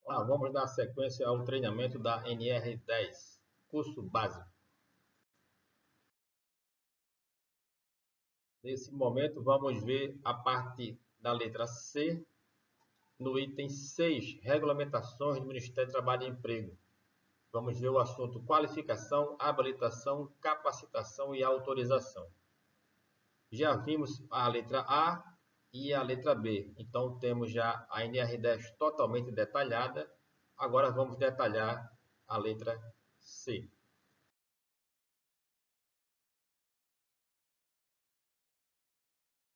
Vamos dar sequência ao treinamento da NR10, curso básico. Nesse momento, vamos ver a parte da letra C, no item 6, Regulamentações do Ministério do Trabalho e Emprego. Vamos ver o assunto qualificação, habilitação, capacitação e autorização. Já vimos a letra A e a letra B. Então, temos já a NR10 totalmente detalhada. Agora, vamos detalhar a letra C.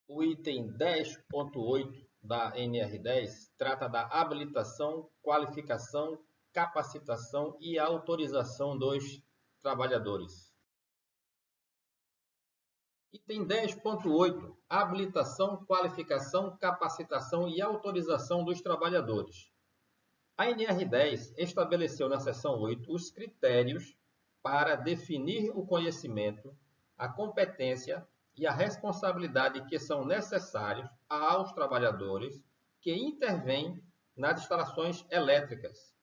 O item 10.8 da NR10 trata da habilitação, qualificação, capacitação e autorização dos trabalhadores. Item 10.8, habilitação, qualificação, capacitação e autorização dos trabalhadores. A NR10 estabeleceu na seção 8 os critérios para definir o conhecimento, a competência e a responsabilidade que são necessários aos trabalhadores que intervêm nas instalações elétricas.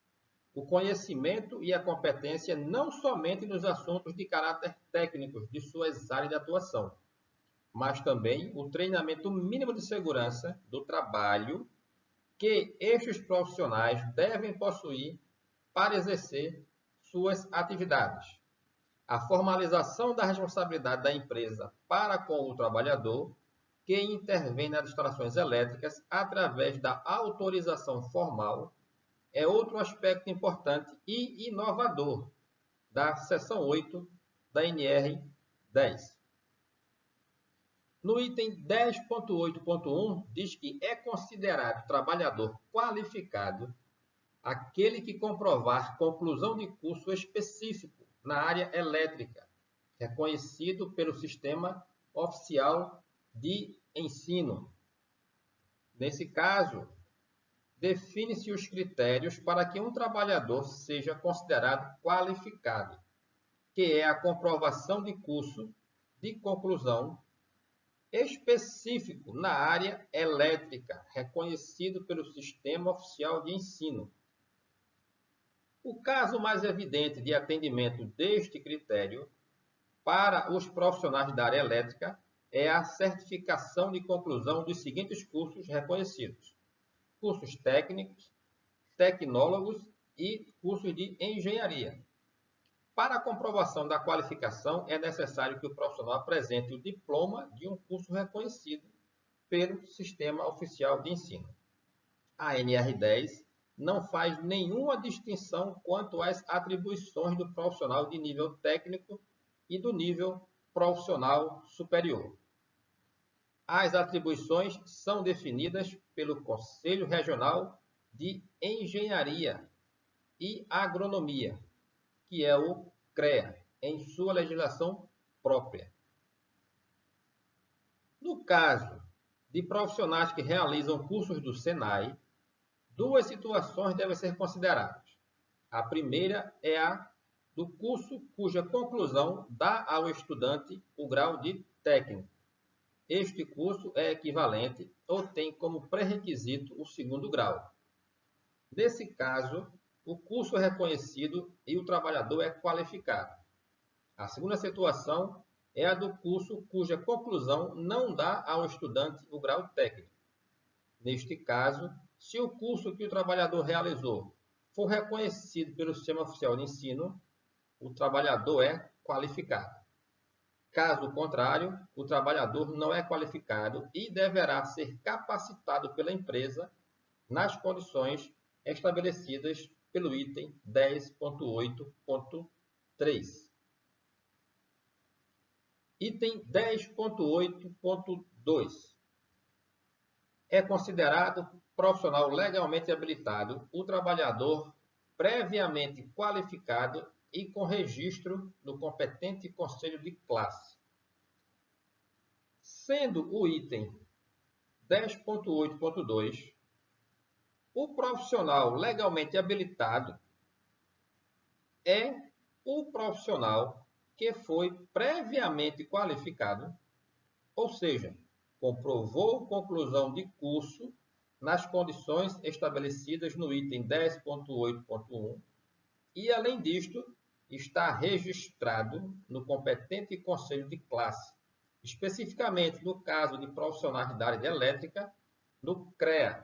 O conhecimento e a competência não somente nos assuntos de caráter técnico de suas áreas de atuação, mas também o treinamento mínimo de segurança do trabalho que estes profissionais devem possuir para exercer suas atividades. A formalização da responsabilidade da empresa para com o trabalhador que intervém nas instalações elétricas através da autorização formal é outro aspecto importante e inovador da seção 8 da NR 10. No item 10.8.1, diz que é considerado trabalhador qualificado aquele que comprovar conclusão de curso específico na área elétrica, reconhecido pelo Sistema Oficial de Ensino. Nesse caso, define-se os critérios para que um trabalhador seja considerado qualificado, que é a comprovação de curso de conclusão específico na área elétrica, reconhecido pelo Sistema Oficial de Ensino. O caso mais evidente de atendimento deste critério para os profissionais da área elétrica é a certificação de conclusão dos seguintes cursos reconhecidos: cursos técnicos, tecnólogos e cursos de engenharia. Para a comprovação da qualificação, é necessário que o profissional apresente o diploma de um curso reconhecido pelo Sistema Oficial de Ensino. A NR10 não faz nenhuma distinção quanto às atribuições do profissional de nível técnico e do nível profissional superior. As atribuições são definidas pelo Conselho Regional de Engenharia e Agronomia, que é o CREA, em sua legislação própria. No caso de profissionais que realizam cursos do SENAI, duas situações devem ser consideradas. A primeira é a do curso cuja conclusão dá ao estudante o grau de técnico. Este curso é equivalente ou tem como pré-requisito o segundo grau. Nesse caso, o curso é reconhecido e o trabalhador é qualificado. A segunda situação é a do curso cuja conclusão não dá ao estudante o grau técnico. Neste caso, se o curso que o trabalhador realizou for reconhecido pelo Sistema Oficial de Ensino, o trabalhador é qualificado. Caso contrário, o trabalhador não é qualificado e deverá ser capacitado pela empresa nas condições estabelecidas pelo item 10.8.3. Item 10.8.2. É considerado profissional legalmente habilitado o trabalhador previamente qualificado e com registro no competente conselho de classe. Sendo o item 10.8.2, o profissional legalmente habilitado é o profissional que foi previamente qualificado, ou seja, comprovou conclusão de curso nas condições estabelecidas no item 10.8.1 e, além disto, está registrado no competente conselho de classe, especificamente no caso de profissionais da área de elétrica, no CREA.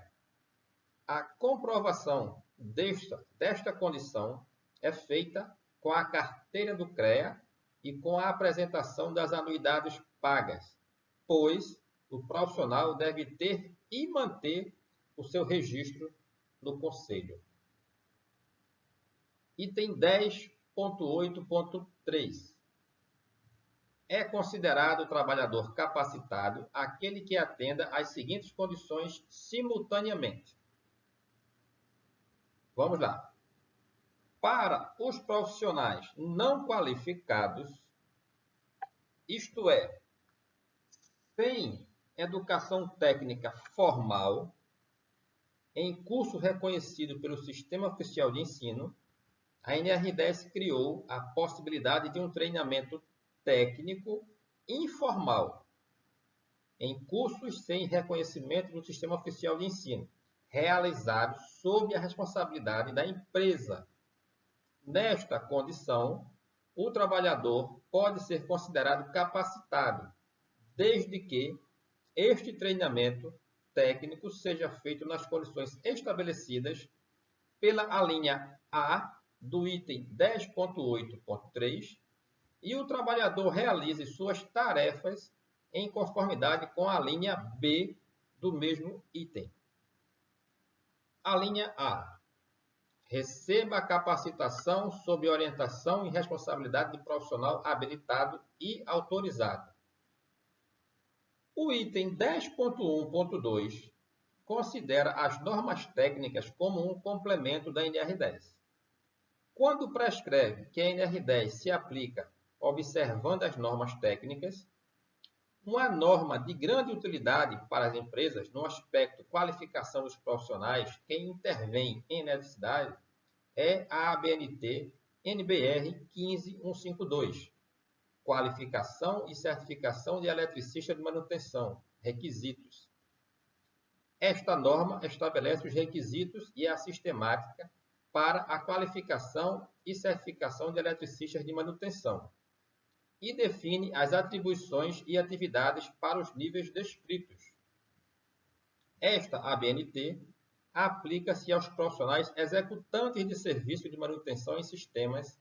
A comprovação desta condição é feita com a carteira do CREA e com a apresentação das anuidades pagas, pois o profissional deve ter e manter o seu registro no Conselho. Item 10.8.3. É considerado trabalhador capacitado aquele que atenda às seguintes condições simultaneamente. Vamos lá. Para os profissionais não qualificados, isto é, sem educação técnica formal, em curso reconhecido pelo Sistema Oficial de Ensino, a NR10 criou a possibilidade de um treinamento técnico informal em cursos sem reconhecimento do Sistema Oficial de Ensino, realizados sob a responsabilidade da empresa. Nesta condição, o trabalhador pode ser considerado capacitado, desde que este treinamento técnico seja feito nas condições estabelecidas pela alínea A do item 10.8.3 e o trabalhador realize suas tarefas em conformidade com a linha B do mesmo item. A linha A. Receba a capacitação sob orientação e responsabilidade de profissional habilitado e autorizado. O item 10.1.2 considera as normas técnicas como um complemento da NR10. Quando prescreve que a NR10 se aplica observando as normas técnicas, uma norma de grande utilidade para as empresas no aspecto qualificação dos profissionais que intervêm em eletricidade é a ABNT NBR 15152, Qualificação e Certificação de Eletricista de Manutenção, Requisitos. Esta norma estabelece os requisitos e a sistemática para a qualificação e certificação de eletricistas de manutenção e define as atribuições e atividades para os níveis descritos. Esta ABNT aplica-se aos profissionais executantes de serviço de manutenção em sistemas,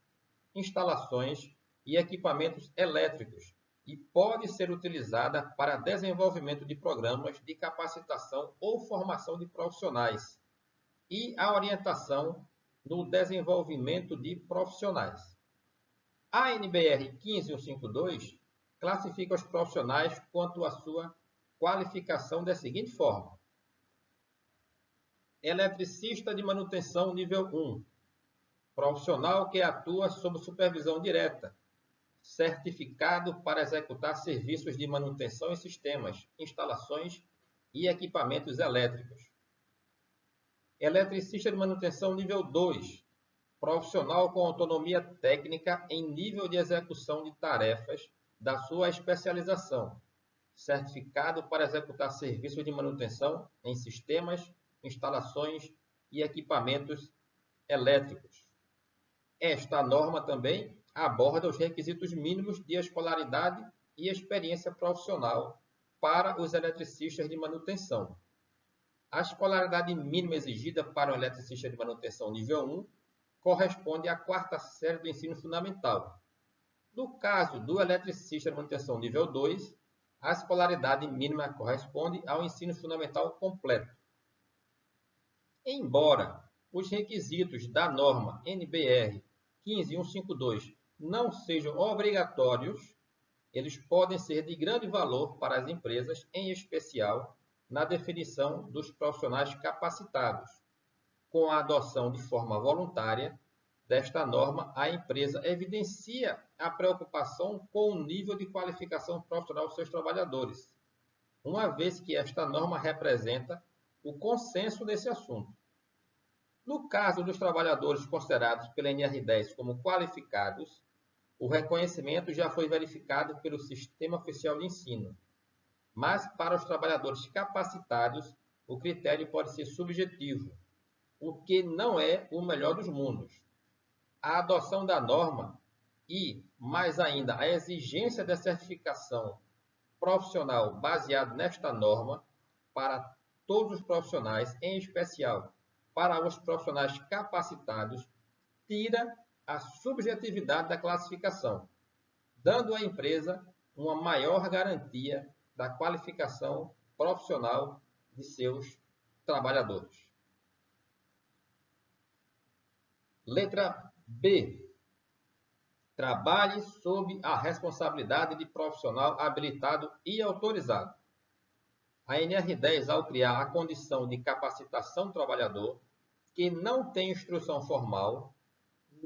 instalações e equipamentos elétricos e pode ser utilizada para desenvolvimento de programas de capacitação ou formação de profissionais e a orientação no desenvolvimento de profissionais. A NBR 15152 classifica os profissionais quanto à sua qualificação da seguinte forma: eletricista de manutenção nível 1, profissional que atua sob supervisão direta, certificado para executar serviços de manutenção em sistemas, instalações e equipamentos elétricos. Eletricista de manutenção nível 2, profissional com autonomia técnica em nível de execução de tarefas da sua especialização, certificado para executar serviços de manutenção em sistemas, instalações e equipamentos elétricos. Esta norma também aborda os requisitos mínimos de escolaridade e experiência profissional para os eletricistas de manutenção. A escolaridade mínima exigida para um eletricista de manutenção nível 1 corresponde à quarta série do ensino fundamental. No caso do eletricista de manutenção nível 2, a escolaridade mínima corresponde ao ensino fundamental completo. Embora os requisitos da norma NBR 15152 não sejam obrigatórios, eles podem ser de grande valor para as empresas, em especial na definição dos profissionais capacitados. Com a adoção de forma voluntária desta norma, a empresa evidencia a preocupação com o nível de qualificação profissional dos seus trabalhadores, uma vez que esta norma representa o consenso nesse assunto. No caso dos trabalhadores considerados pela NR10 como qualificados, o reconhecimento já foi verificado pelo Sistema Oficial de Ensino. Mas, para os trabalhadores capacitados, o critério pode ser subjetivo, o que não é o melhor dos mundos. A adoção da norma e, mais ainda, a exigência da certificação profissional baseada nesta norma para todos os profissionais, em especial para os profissionais capacitados, tira a subjetividade da classificação, dando à empresa uma maior garantia da qualificação profissional de seus trabalhadores. Letra B. Trabalhe sob a responsabilidade de profissional habilitado e autorizado. A NR10, ao criar a condição de capacitação do trabalhador que não tem instrução formal,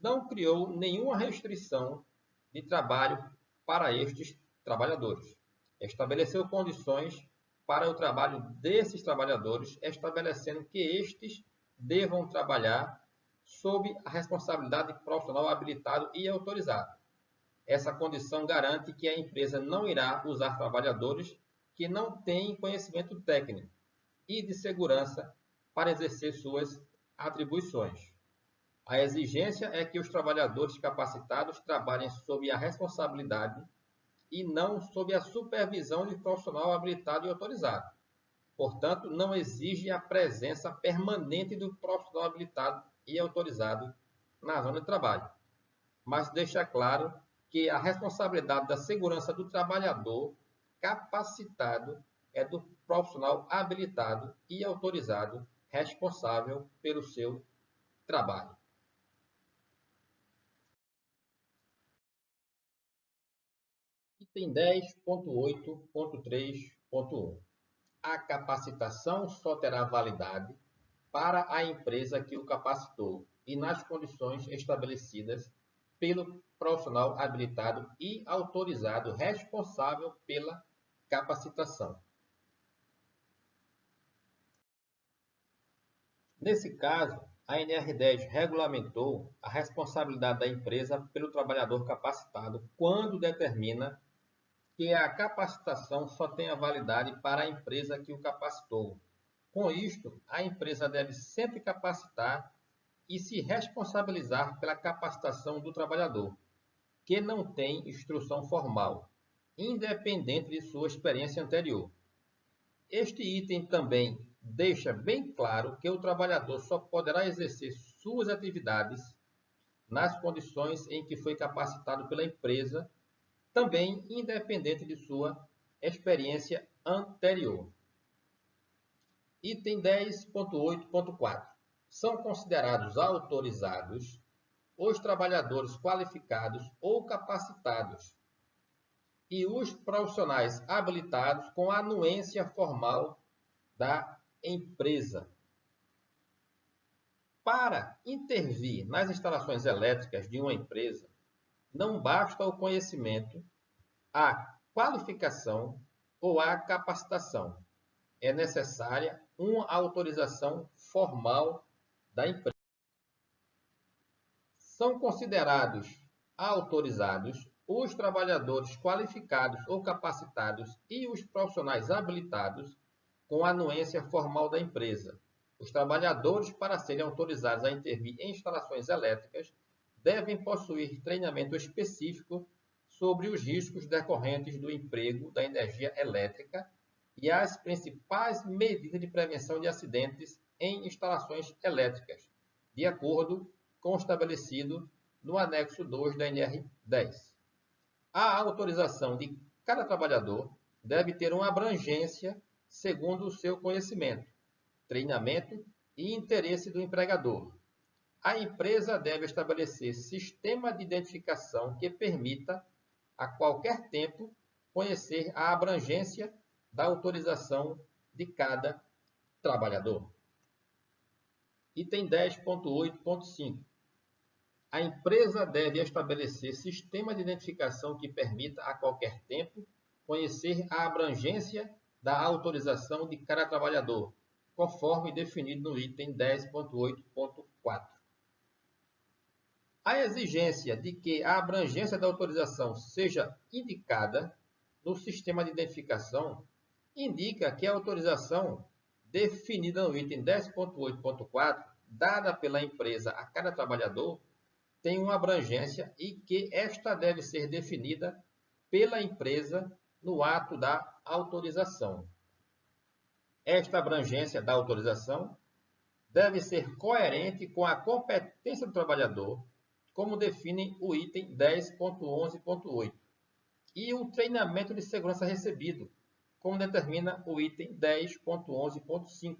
não criou nenhuma restrição de trabalho para estes trabalhadores. Estabeleceu condições para o trabalho desses trabalhadores, estabelecendo que estes devam trabalhar sob a responsabilidade profissional habilitado e autorizado. Essa condição garante que a empresa não irá usar trabalhadores que não têm conhecimento técnico e de segurança para exercer suas atribuições. A exigência é que os trabalhadores capacitados trabalhem sob a responsabilidade e não sob a supervisão de profissional habilitado e autorizado. Portanto, não exige a presença permanente do profissional habilitado e autorizado na zona de trabalho, mas deixa claro que a responsabilidade da segurança do trabalhador capacitado é do profissional habilitado e autorizado responsável pelo seu trabalho. Item 10.8.3.1. A capacitação só terá validade para a empresa que o capacitou e nas condições estabelecidas pelo profissional habilitado e autorizado responsável pela capacitação. Nesse caso, a NR10 regulamentou a responsabilidade da empresa pelo trabalhador capacitado quando determina que a capacitação só tenha validade para a empresa que o capacitou. Com isto, a empresa deve sempre capacitar e se responsabilizar pela capacitação do trabalhador, que não tem instrução formal, independente de sua experiência anterior. Este item também deixa bem claro que o trabalhador só poderá exercer suas atividades nas condições em que foi capacitado pela empresa, também independente de sua experiência anterior. Item 10.8.4. São considerados autorizados os trabalhadores qualificados ou capacitados e os profissionais habilitados com anuência formal da empresa. Para intervir nas instalações elétricas de uma empresa, não basta o conhecimento, a qualificação ou a capacitação. É necessária uma autorização formal da empresa. São considerados autorizados os trabalhadores qualificados ou capacitados e os profissionais habilitados com anuência formal da empresa. Os trabalhadores, para serem autorizados a intervir em instalações elétricas, devem possuir treinamento específico sobre os riscos decorrentes do emprego da energia elétrica e as principais medidas de prevenção de acidentes em instalações elétricas, de acordo com o estabelecido no anexo 2 da NR10. A autorização de cada trabalhador deve ter uma abrangência segundo o seu conhecimento, treinamento e interesse do empregador. A empresa deve estabelecer sistema de identificação que permita, a qualquer tempo, conhecer a abrangência da autorização de cada trabalhador. Item 10.8.5. A empresa deve estabelecer sistema de identificação que permita, a qualquer tempo, conhecer a abrangência da autorização de cada trabalhador, conforme definido no item 10.8.4. A exigência de que a abrangência da autorização seja indicada no sistema de identificação indica que a autorização definida no item 10.8.4, dada pela empresa a cada trabalhador, tem uma abrangência e que esta deve ser definida pela empresa no ato da autorização. Esta abrangência da autorização deve ser coerente com a competência do trabalhador, como define o item 10.11.8, e o treinamento de segurança recebido, como determina o item 10.11.5.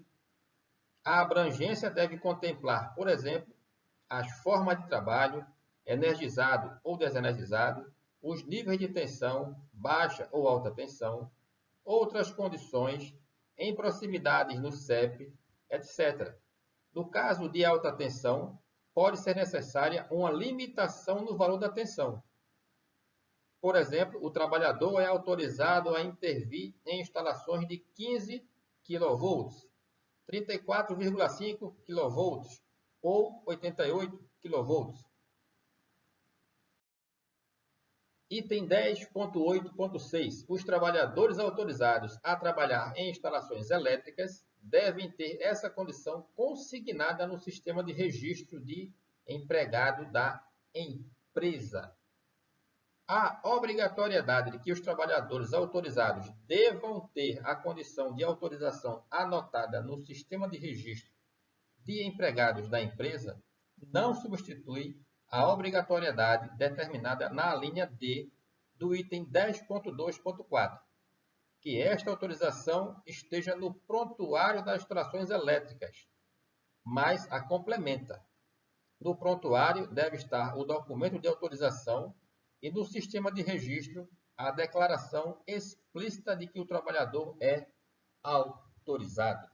A abrangência deve contemplar, por exemplo, as formas de trabalho, energizado ou desenergizado, os níveis de tensão, baixa ou alta tensão, outras condições, em proximidades no CEP, etc. No caso de alta tensão, pode ser necessária uma limitação no valor da tensão. Por exemplo, o trabalhador é autorizado a intervir em instalações de 15 kV, 34,5 kV ou 88 kV. Item 10.8.6. Os trabalhadores autorizados a trabalhar em instalações elétricas devem ter essa condição consignada no sistema de registro de empregado da empresa. A obrigatoriedade de que os trabalhadores autorizados devam ter a condição de autorização anotada no sistema de registro de empregados da empresa não substitui a obrigatoriedade determinada na linha D do item 10.2.4, que esta autorização esteja no prontuário das instalações elétricas, mas a complementa. No prontuário deve estar o documento de autorização e no sistema de registro a declaração explícita de que o trabalhador é autorizado.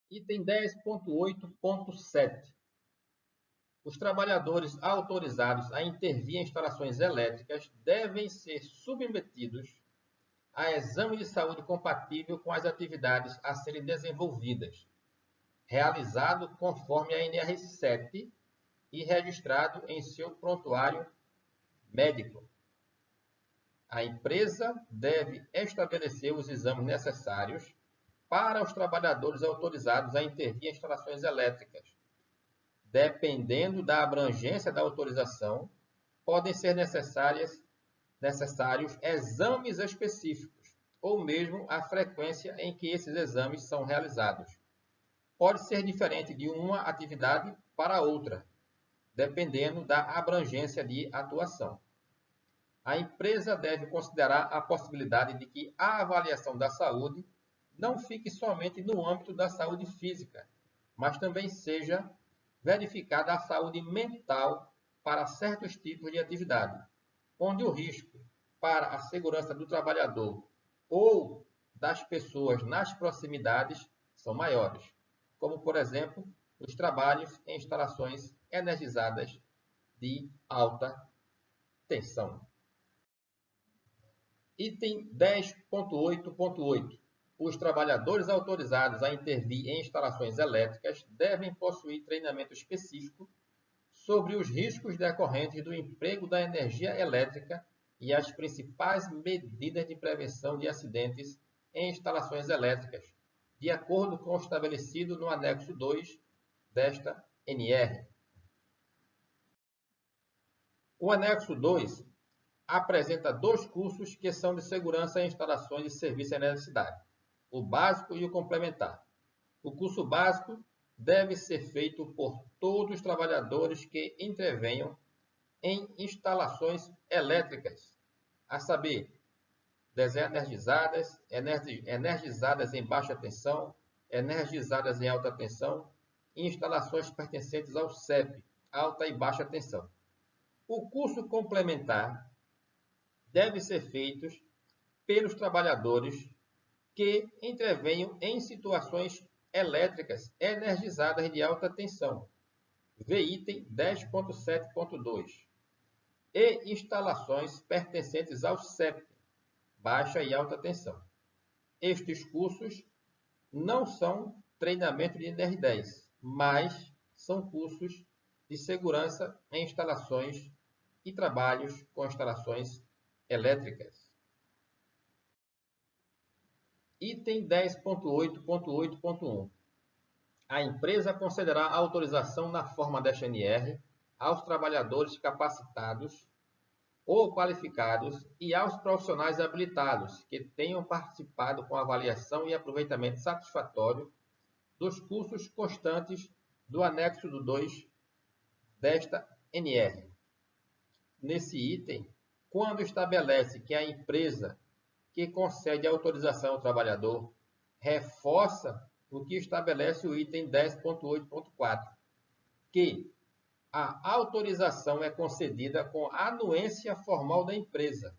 Item 10.8.7. Os trabalhadores autorizados a intervir em instalações elétricas devem ser submetidos a exame de saúde compatível com as atividades a serem desenvolvidas, realizado conforme a NR7 e registrado em seu prontuário médico. A empresa deve estabelecer os exames necessários para os trabalhadores autorizados a intervir em instalações elétricas. Dependendo da abrangência da autorização, podem ser necessários exames específicos, ou mesmo a frequência em que esses exames são realizados. Pode ser diferente de uma atividade para outra, dependendo da abrangência de atuação. A empresa deve considerar a possibilidade de que a avaliação da saúde não fique somente no âmbito da saúde física, mas também seja verificada a saúde mental para certos tipos de atividade, onde o risco para a segurança do trabalhador ou das pessoas nas proximidades são maiores, como, por exemplo, os trabalhos em instalações energizadas de alta tensão. Item 10.8.8. Os trabalhadores autorizados a intervir em instalações elétricas devem possuir treinamento específico sobre os riscos decorrentes do emprego da energia elétrica e as principais medidas de prevenção de acidentes em instalações elétricas, de acordo com o estabelecido no anexo 2 desta NR. O anexo 2 apresenta dois cursos que são de segurança em instalações de serviço de eletricidade, o básico e o complementar. O curso básico deve ser feito por todos os trabalhadores que intervenham em instalações elétricas, a saber, desenergizadas, energizadas em baixa tensão, energizadas em alta tensão e instalações pertencentes ao CEP, alta e baixa tensão. O curso complementar deve ser feito pelos trabalhadores que intervenham em situações elétricas energizadas de alta tensão, vê item 10.7.2, e instalações pertencentes ao CEP, baixa e alta tensão. Estes cursos não são treinamento de NR10, mas são cursos de segurança em instalações e trabalhos com instalações elétricas. Item 10.8.8.1. A empresa concederá autorização na forma desta NR aos trabalhadores capacitados ou qualificados e aos profissionais habilitados que tenham participado com avaliação e aproveitamento satisfatório dos cursos constantes do anexo do 2 desta NR. Nesse item, quando estabelece que a empresa que concede autorização ao trabalhador reforça o que estabelece o item 10.8.4, que a autorização é concedida com anuência formal da empresa,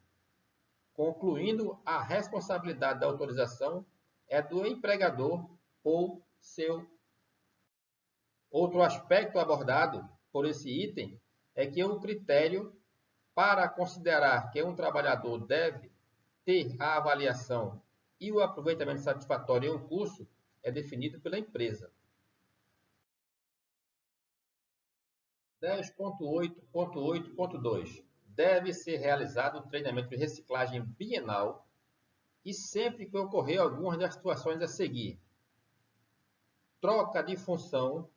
concluindo a responsabilidade da autorização é do empregador ou seu. Outro aspecto abordado por esse item é que o critério para considerar que um trabalhador deve ter a avaliação e o aproveitamento satisfatório em um curso é definido pela empresa. 10.8.8.2. Deve ser realizado um treinamento de reciclagem bienal e sempre que ocorrer algumas das situações a seguir: troca de função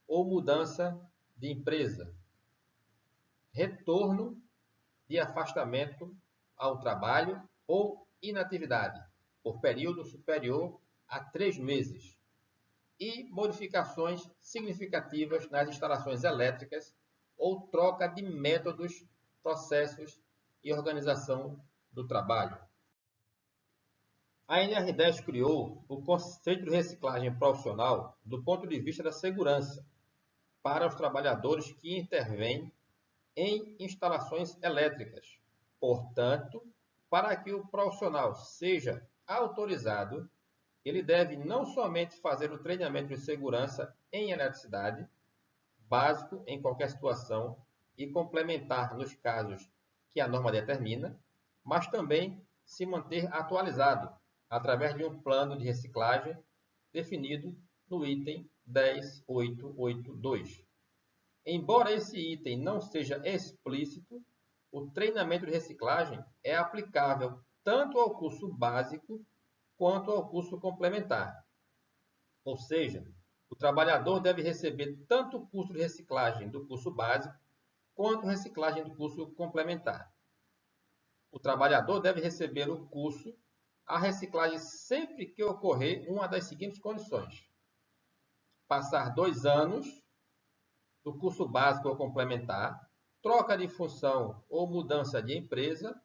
ou mudança de empresa, retorno de afastamento ao trabalho ou inatividade por período superior a 3 meses e modificações significativas nas instalações elétricas ou troca de métodos, processos e organização do trabalho. A NR10 criou o conceito de reciclagem profissional do ponto de vista da segurança para os trabalhadores que intervêm em instalações elétricas. Portanto, para que o profissional seja autorizado, ele deve não somente fazer o treinamento de segurança em eletricidade, básico em qualquer situação e complementar nos casos que a norma determina, mas também se manter atualizado através de um plano de reciclagem definido no item 10.8.8.2. Embora esse item não seja explícito, o treinamento de reciclagem é aplicável tanto ao curso básico quanto ao curso complementar. Ou seja, o trabalhador deve receber tanto o curso de reciclagem do curso básico quanto a reciclagem do curso complementar. O trabalhador deve receber o curso, a reciclagem sempre que ocorrer uma das seguintes condições: passar 2 anos do curso básico ou complementar, troca de função ou mudança de empresa,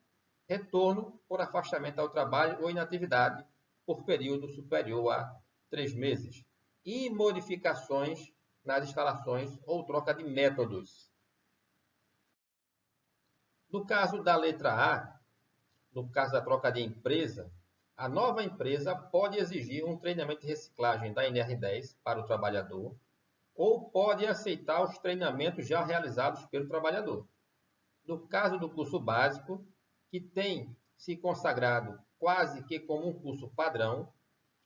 retorno por afastamento ao trabalho ou inatividade por período superior a 3 meses e modificações nas instalações ou troca de métodos. No caso da letra A, no caso da troca de empresa, a nova empresa pode exigir um treinamento de reciclagem da NR10 para o trabalhador ou pode aceitar os treinamentos já realizados pelo trabalhador. No caso do curso básico, que tem se consagrado quase que como um curso padrão,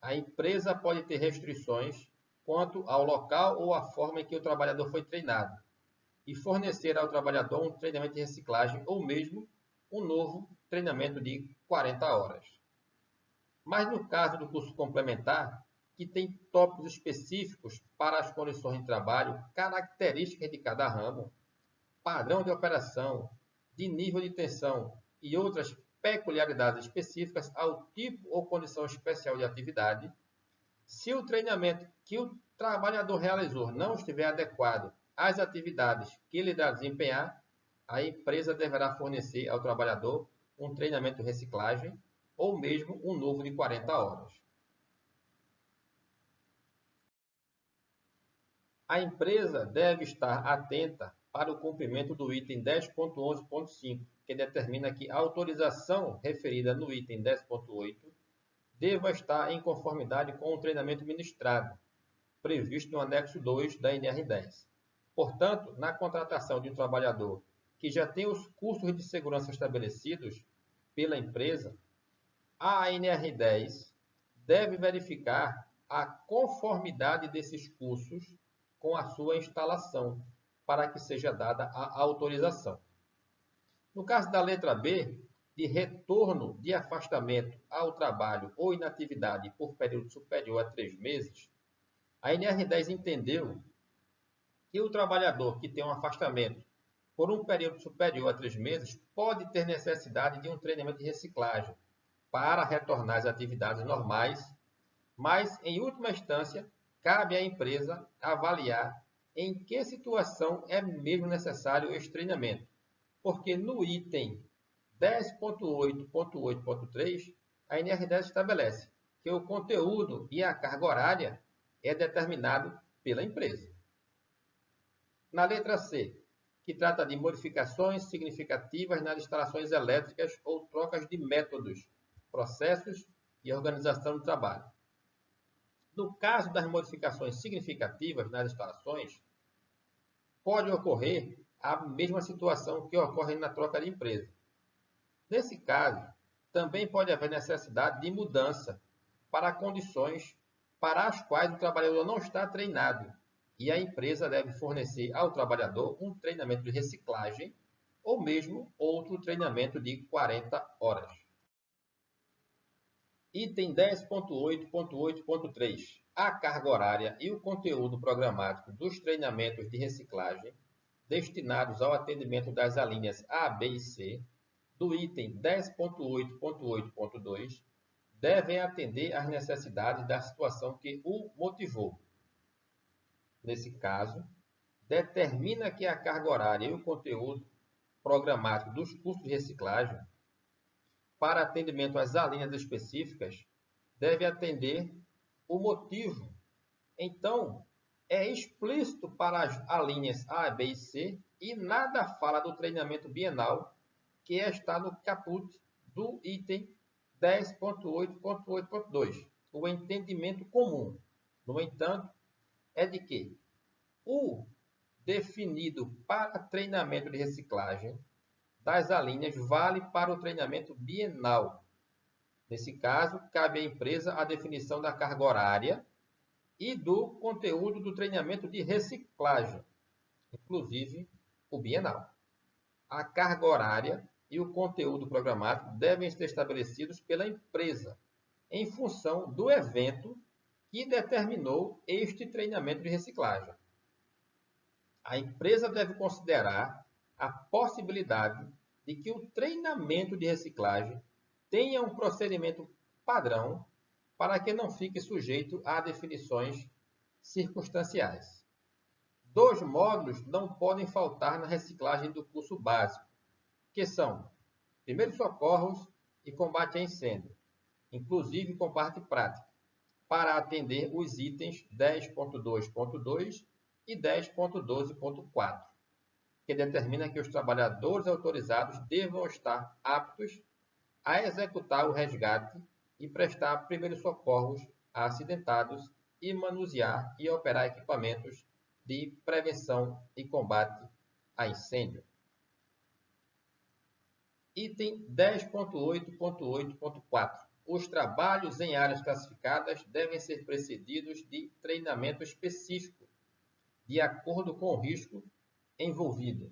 a empresa pode ter restrições quanto ao local ou à forma em que o trabalhador foi treinado e fornecer ao trabalhador um treinamento de reciclagem ou mesmo um novo treinamento de 40 horas. Mas no caso do curso complementar, que tem tópicos específicos para as condições de trabalho, características de cada ramo, padrão de operação, de nível de tensão e outras peculiaridades específicas ao tipo ou condição especial de atividade, se o treinamento que o trabalhador realizou não estiver adequado às atividades que ele irá desempenhar, a empresa deverá fornecer ao trabalhador um treinamento de reciclagem ou mesmo um novo de 40 horas. A empresa deve estar atenta para o cumprimento do item 10.11.5, que determina que a autorização referida no item 10.8 deva estar em conformidade com o treinamento ministrado, previsto no anexo 2 da NR10. Portanto, na contratação de um trabalhador que já tem os cursos de segurança estabelecidos pela empresa, a NR10 deve verificar a conformidade desses cursos com a sua instalação, para que seja dada a autorização. No caso da letra B, de retorno de afastamento ao trabalho ou inatividade por período superior a 3 meses, a NR10 entendeu que o trabalhador que tem um afastamento por um período superior a 3 meses pode ter necessidade de um treinamento de reciclagem para retornar às atividades normais, mas, em última instância, cabe à empresa avaliar em que situação é mesmo necessário esse treinamento, porque no item 10.8.8.3, a NR10 estabelece que o conteúdo e a carga horária é determinado pela empresa. Na letra C, que trata de modificações significativas nas instalações elétricas ou trocas de métodos, processos e organização do trabalho. No caso das modificações significativas nas instalações, pode ocorrer a mesma situação que ocorre na troca de empresa. Nesse caso, também pode haver necessidade de mudança para condições para as quais o trabalhador não está treinado, e a empresa deve fornecer ao trabalhador um treinamento de reciclagem ou mesmo outro treinamento de 40 horas. Item 10.8.8.3. A carga horária e o conteúdo programático dos treinamentos de reciclagem destinados ao atendimento das alíneas A, B e C do item 10.8.8.2 devem atender às necessidades da situação que o motivou. Nesse caso, determina que a carga horária e o conteúdo programático dos cursos de reciclagem para atendimento às alíneas específicas deve atender o motivo. Então, é explícito para as alíneas A, B e C e nada fala do treinamento bienal que está no caput do item 10.8.8.2, o entendimento comum. No entanto, é de que o definido para treinamento de reciclagem das alíneas vale para o treinamento bienal. Nesse caso, cabe à empresa a definição da carga horária e do conteúdo do treinamento de reciclagem, inclusive o bienal. A carga horária e o conteúdo programático devem ser estabelecidos pela empresa, em função do evento que determinou este treinamento de reciclagem. A empresa deve considerar a possibilidade de que o treinamento de reciclagem tenha um procedimento padrão para que não fique sujeito a definições circunstanciais. 2 módulos não podem faltar na reciclagem do curso básico, que são primeiros socorros e combate a incêndio, inclusive com parte prática, para atender os itens 10.2.2 e 10.12.4, que determina que os trabalhadores autorizados devam estar aptos a executar o resgate e prestar primeiros socorros a acidentados e manusear e operar equipamentos de prevenção e combate a incêndio. Item 10.8.8.4. Os trabalhos em áreas classificadas devem ser precedidos de treinamento específico, de acordo com o risco envolvido.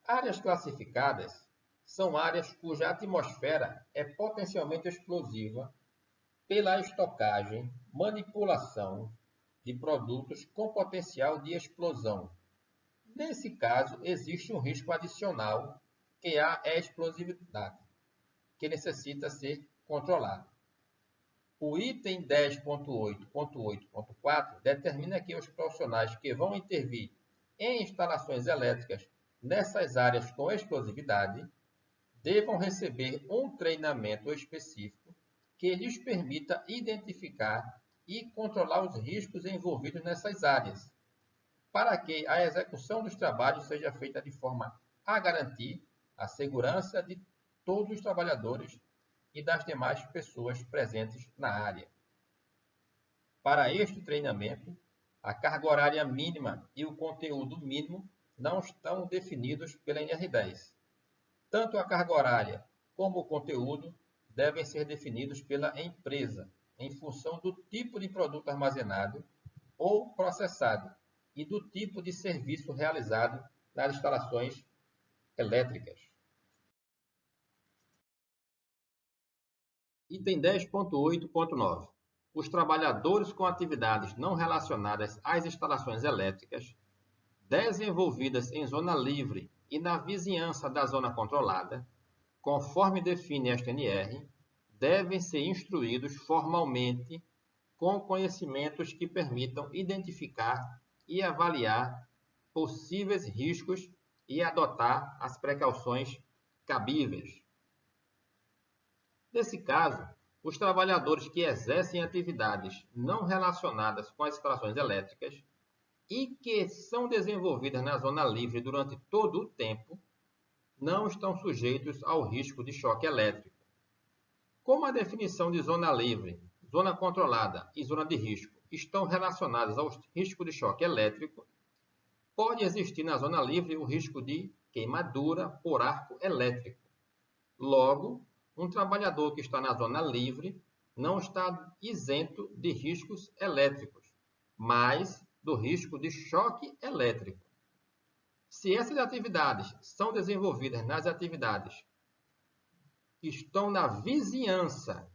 Áreas classificadas são áreas cuja atmosfera é potencialmente explosiva pela estocagem, manipulação de produtos com potencial de explosão. Nesse caso, existe um risco adicional, que é a explosividade, que necessita ser controlado. O item 10.8.8.4 determina que os profissionais que vão intervir em instalações elétricas nessas áreas com explosividade devam receber um treinamento específico que lhes permita identificar e controlar os riscos envolvidos nessas áreas, para que a execução dos trabalhos seja feita de forma a garantir a segurança de todos os trabalhadores e das demais pessoas presentes na área. Para este treinamento, a carga horária mínima e o conteúdo mínimo não estão definidos pela NR10. Tanto a carga horária como o conteúdo devem ser definidos pela empresa, em função do tipo de produto armazenado ou processado e do tipo de serviço realizado nas instalações elétricas. Item 10.8.9. Os trabalhadores com atividades não relacionadas às instalações elétricas desenvolvidas em zona livre e na vizinhança da zona controlada, conforme define esta NR, devem ser instruídos formalmente com conhecimentos que permitam identificar e avaliar possíveis riscos e adotar as precauções cabíveis. Nesse caso, os trabalhadores que exercem atividades não relacionadas com as instalações elétricas e que são desenvolvidas na zona livre durante todo o tempo, não estão sujeitos ao risco de choque elétrico. Como a definição de zona livre, zona controlada e zona de risco estão relacionadas ao risco de choque elétrico, pode existir na zona livre o risco de queimadura por arco elétrico. Logo, um trabalhador que está na zona livre não está isento de riscos elétricos, mas do risco de choque elétrico. Se essas atividades são desenvolvidas nas atividades que estão na vizinhança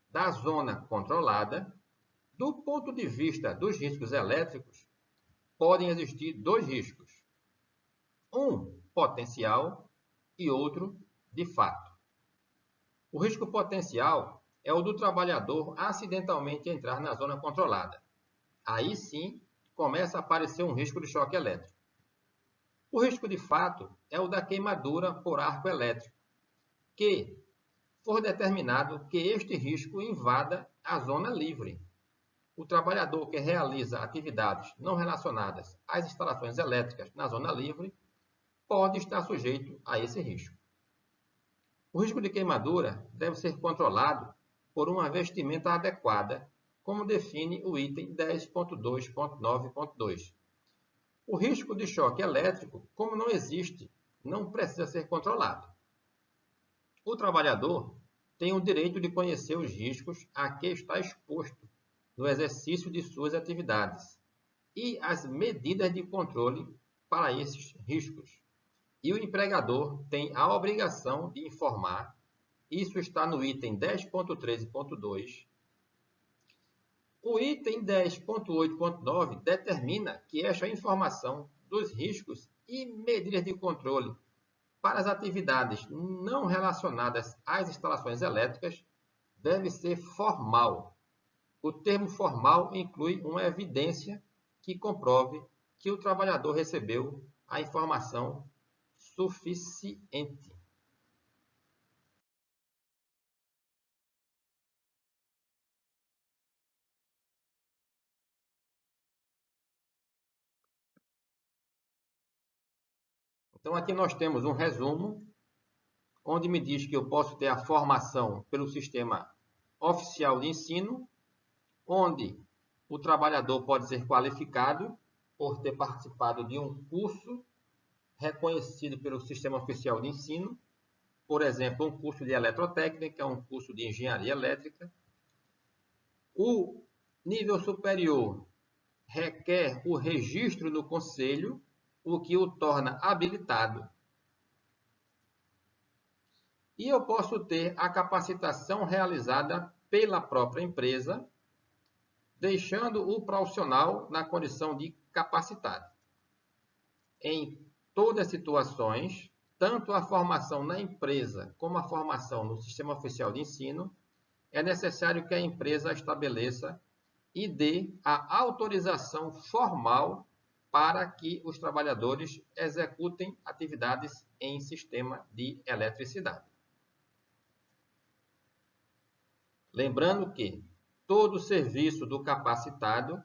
da zona controlada, do ponto de vista dos riscos elétricos, podem existir dois riscos. Um potencial e outro de fato. O risco potencial é o do trabalhador acidentalmente entrar na zona controlada. Aí sim, começa a aparecer um risco de choque elétrico. O risco de fato é o da queimadura por arco elétrico, que for determinado que este risco invada a zona livre. O trabalhador que realiza atividades não relacionadas às instalações elétricas na zona livre pode estar sujeito a esse risco. O risco de queimadura deve ser controlado por uma vestimenta adequada, como define o item 10.2.9.2. O risco de choque elétrico, como não existe, não precisa ser controlado. O trabalhador tem o direito de conhecer os riscos a que está exposto no exercício de suas atividades e as medidas de controle para esses riscos. E o empregador tem a obrigação de informar, isso está no item 10.13.2. O item 10.8.9 determina que esta informação dos riscos e medidas de controle para as atividades não relacionadas às instalações elétricas deve ser formal. O termo formal inclui uma evidência que comprove que o trabalhador recebeu a informação suficiente. Então, aqui nós temos um resumo, onde me diz que eu posso ter a formação pelo sistema oficial de ensino, onde o trabalhador pode ser qualificado por ter participado de um curso reconhecido pelo sistema oficial de ensino, por exemplo, um curso de eletrotécnica, um curso de engenharia elétrica. O nível superior requer o registro no conselho, o que o torna habilitado. E eu posso ter a capacitação realizada pela própria empresa, deixando o profissional na condição de capacitado. Em todas as situações, tanto a formação na empresa como a formação no sistema oficial de ensino, é necessário que a empresa estabeleça e dê a autorização formal para que os trabalhadores executem atividades em sistema de eletricidade. Lembrando que todo serviço do capacitado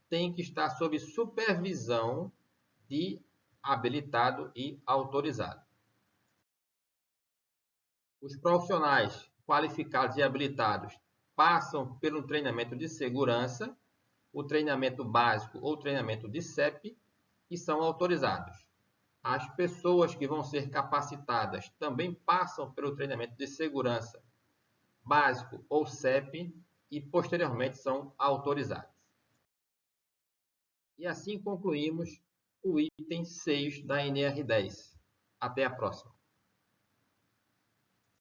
tem que estar sob supervisão de habilitado e autorizado. Os profissionais qualificados e habilitados passam pelo treinamento de segurança, o treinamento básico ou treinamento de CEP, e são autorizados. As pessoas que vão ser capacitadas também passam pelo treinamento de segurança básico ou CEP e posteriormente são autorizados. E assim concluímos o item 6 da NR10. Até a próxima.